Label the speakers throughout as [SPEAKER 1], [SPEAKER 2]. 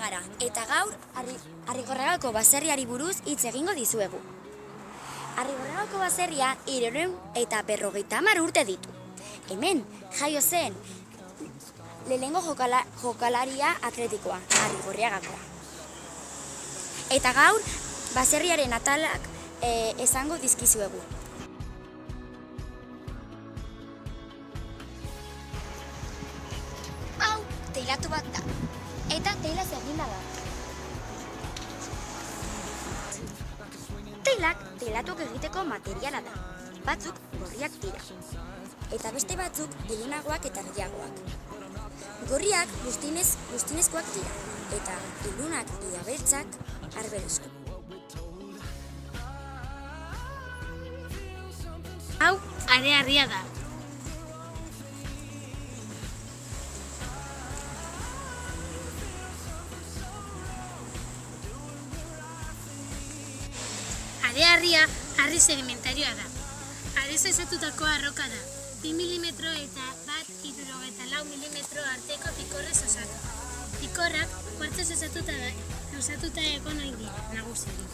[SPEAKER 1] gara, eta gaur Arrigorriagako baserriari buruz hitz egingo dizuegu. Arrigorriagako baserria 350 urte ditu. Hemen jaio zen lehenengo jokalaria atletikoa, Arrigorriagakoa. Eta gaur baserriaren atalak esango dizkizuegu. Hau teilatu bat da, eta teilaz eginda da. Teilak teilatuak egiteko materiala da. Batzuk gorriak dira, eta beste batzuk ilunagoak eta argiagoak. Gorriak buztinezkoak dira, eta ilunak ia beltzak arbelezko.
[SPEAKER 2] Hau hareharria da. Hareharria harri sedimentarioa da. Harriz osatutako arroka da. 2 mm eta 1,74 mm arteko pikorrez osatu. Pikorrak kuartzez osatuta egon ohi dira, nagusiki.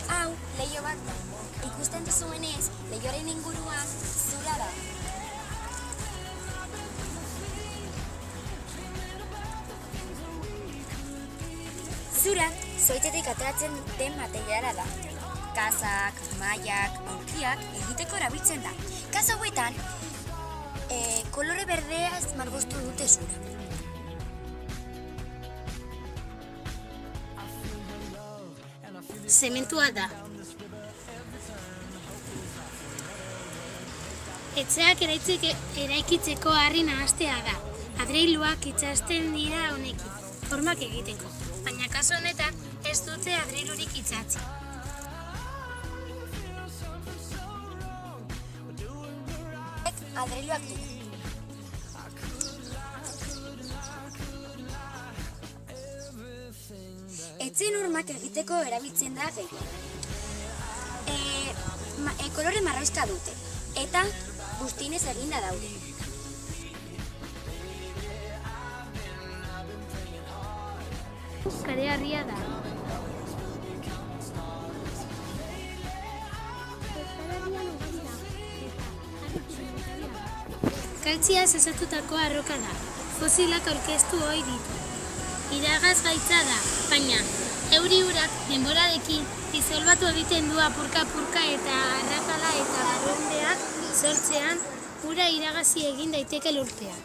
[SPEAKER 1] Hau leiho bat da. Ikusten duzuenez, leihoaren inguruan zura da. Zura zoitetik ateratzen den materiala da. Kazak, mailak, aurkiak egiteko erabiltzen da. Kaza hauetan, kolore berdeaz margostu dute zura.
[SPEAKER 2] Zementua da. Etxeak eraikitzeko harri nahastea da. Adreiluak itsasten dira honekin, formak egiteko. Baina kasu honetan ez dute adreilurik itsatsi.
[SPEAKER 1] Adreiluak dira. Etxeen hormak egiteko erabiltzen da gehien. Kolore marroixka dute, eta buztinez eginda daude.
[SPEAKER 2] Hareharria da. Kaltziaz osatutako arroka da. Fosilak aurkeztu ohi ditu. Iragaz gaitza da, baina euri urak denborarekin disolbatu egiten du apurka-apurka eta arrakala eta arrondeak sortzean ura iragazi egin daiteke lurpean.